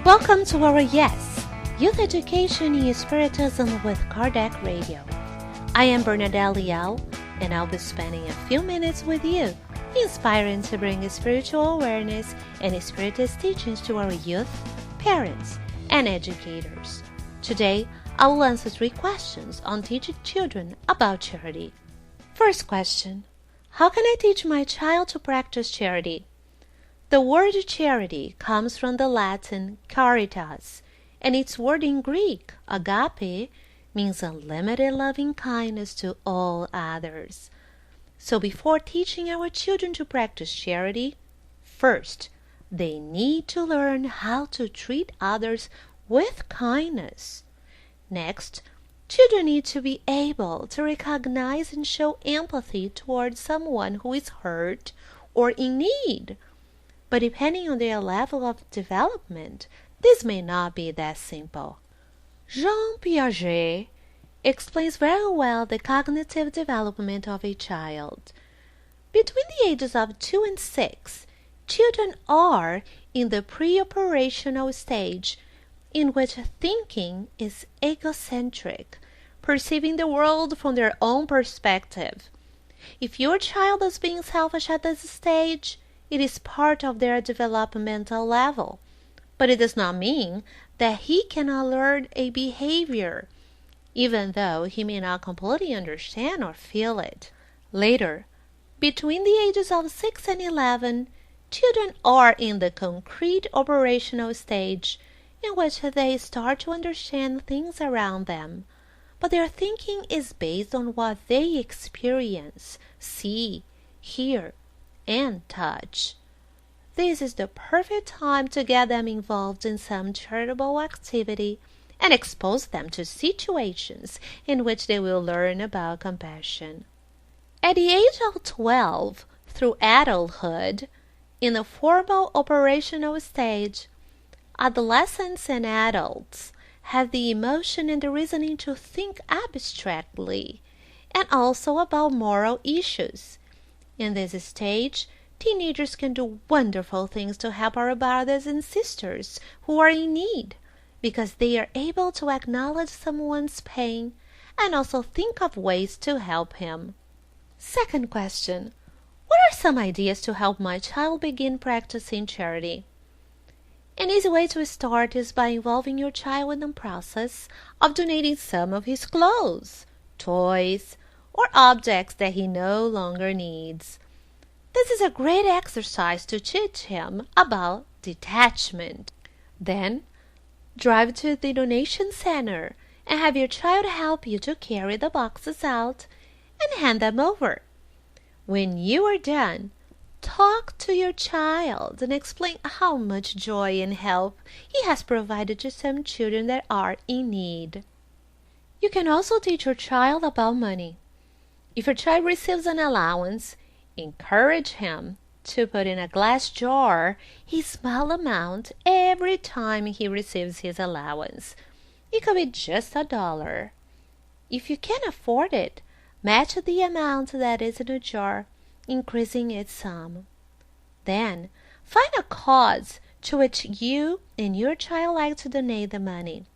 Welcome to our Youth Education in Spiritism with Kardec Radio. I am Bernadete Leal, and I'll be spending a few minutes with you, inspiring to bring spiritual awareness and Spiritist teachings to our youth, parents, and educators. Today, I will answer 3 questions on teaching children about charity. First question: how can I teach my child to practice charity? The word charity comes from the Latin caritas, and its word in Greek, agape, means unlimited loving kindness to all others. So before teaching our children to practice charity, first, they need to learn how to treat others with kindness. Next, children need to be able to recognize and show empathy towards someone who is hurt or in need. But depending on their level of development, this may not be that simple. Jean Piaget explains very well the cognitive development of a child. Between the ages of 2 and 6, children are in the pre-operational stage, in which thinking is egocentric, perceiving the world from their own perspective. If your child is being selfish at this stage, it is part of their developmental level, but it does not mean that he cannot learn a behavior, even though he may not completely understand or feel it. Later, between the ages of 6 and 11, children are in the concrete operational stage, in which they start to understand things around them, but their thinking is based on what they experience, see, hear, and touch. This is the perfect time to get them involved in some charitable activity and expose them to situations in which they will learn about compassion. At the age of 12 through adulthood, in the formal operational stage, adolescents and adults have the emotion and the reasoning to think abstractly and also about moral issues. In this stage, teenagers can do wonderful things to help our brothers and sisters who are in need, because they are able to acknowledge someone's pain and also think of ways to help him. Second question: what are some ideas to help my child begin practicing charity? An easy way to start is by involving your child in the process of donating some of his clothes, toys, or objects that he no longer needs. This is a great exercise to teach him about detachment. Then, drive to the donation center and have your child help you to carry the boxes out and hand them over. When you are done, talk to your child and explain how much joy and help he has provided to some children that are in need. You can also teach your child about money. If your child receives an allowance, encourage him to put in a glass jar a small amount every time he receives his allowance. It could be just $1. If you can afford it, match the amount that is in a jar, increasing its sum. Then, find a cause to which you and your child like to donate the money.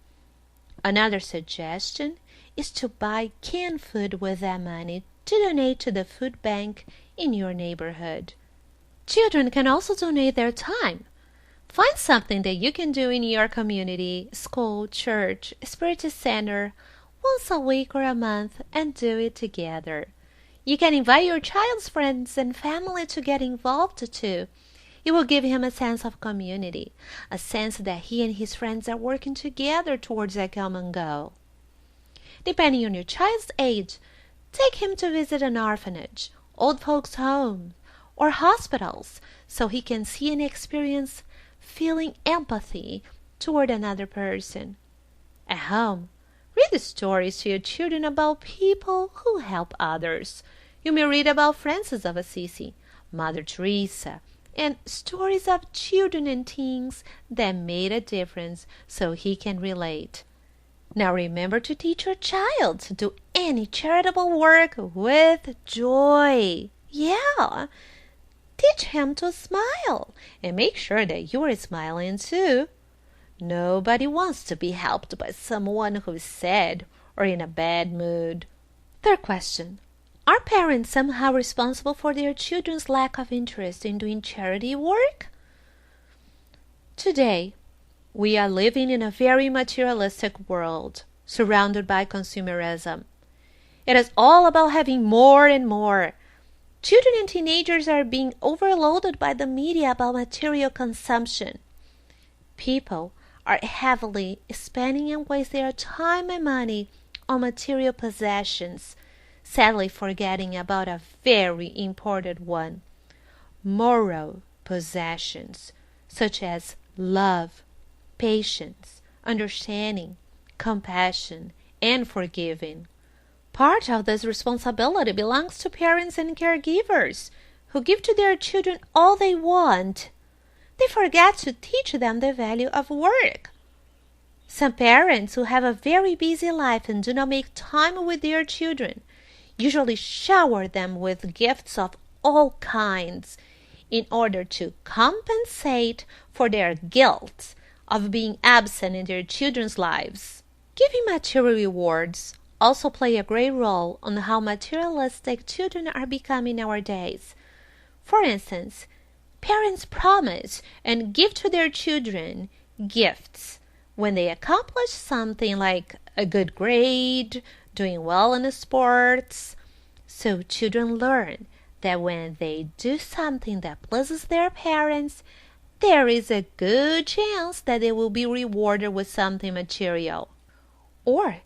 Another suggestion is to buy canned food with that money to donate to the food bank in your neighborhood. Children can also donate their time. Find something that you can do in your community, school, church, Spiritist center, once a week or a month, and do it together. You can invite your child's friends and family to get involved too. It will give him a sense of community, a sense that he and his friends are working together towards a common goal. Depending on your child's age, take him to visit an orphanage, old folks' home, or hospitals, so he can see and experience feeling empathy toward another person. At home, read stories to your children about people who help others. You may read about Francis of Assisi, Mother Teresa, and stories of children and teens that made a difference so he can relate. Now remember to teach your child to do any charitable work with joy. Yeah, teach him to smile and make sure that you are smiling too. Nobody wants to be helped by someone who is sad or in a bad mood. Third question. Are parents somehow responsible for their children's lack of interest in doing charity work? Today, we are living in a very materialistic world, surrounded by consumerism. It is all about having more and more. Children and teenagers are being overloaded by the media about material consumption. People are heavily spending and wasting their time and money on material possessions, sadly forgetting about a very important one: moral possessions, such as love, patience, understanding, compassion, and forgiving. Part of this responsibility belongs to parents and caregivers who give to their children all they want. They forget to teach them the value of work. Some parents who have a very busy life and do not make time with their children usually shower them with gifts of all kinds in order to compensate for their guilt of being absent in their children's lives. Giving material rewards also play a great role on how materialistic children are becoming nowadays. For instance, parents promise and give to their children gifts when they accomplish something like a good grade, doing well in the sports. So children learn that when they do something that pleases their parents, there is a good chance that they will be rewarded with something material. Or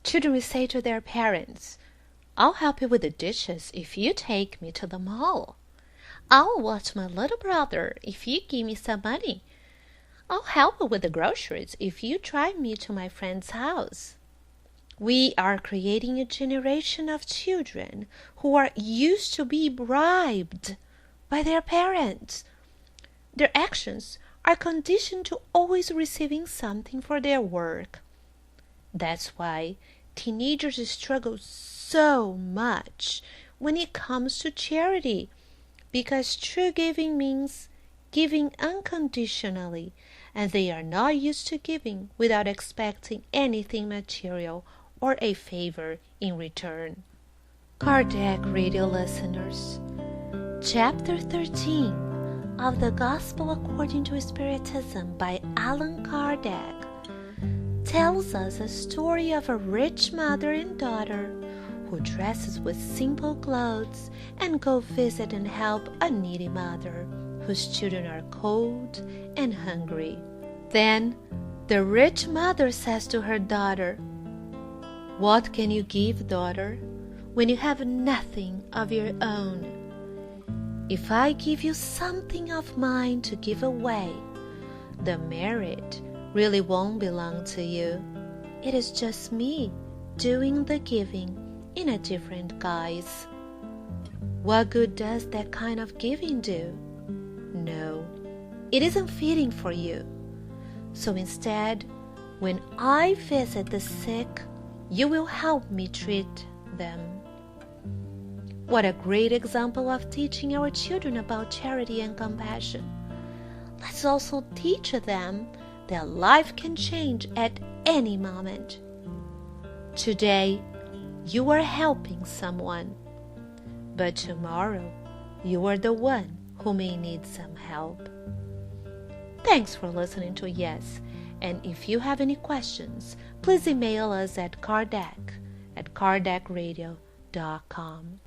children will say to their parents, "I'll help you with the dishes if you take me to the mall. I'll watch my little brother if you give me some money. I'll help you with the groceries if you drive me to my friend's house." We are creating a generation of children who are used to be bribed by their parents. Their actions are conditioned to always receiving something for their work. That's why teenagers struggle so much when it comes to charity, because true giving means giving unconditionally, and they are not used to giving without expecting anything material or a favor in return. Kardec Radio listeners, Chapter 13 of the Gospel According to Spiritism by Allan Kardec tells us a story of a rich mother and daughter who dresses with simple clothes and go visit and help a needy mother whose children are cold and hungry. Then the rich mother says to her daughter, "What can you give, daughter, when you have nothing of your own? If I give you something of mine to give away, the merit really won't belong to you. It is just me doing the giving in a different guise. What good does that kind of giving do? No, it isn't fitting for you. So instead, when I visit the sick, you will help me treat them." What a great example of teaching our children about charity and compassion. Let's also teach them that life can change at any moment. Today, you are helping someone, but tomorrow you are the one who may need some help. Thanks for listening to Yes, and if you have any questions, please email us at kardec@kardecradio.com.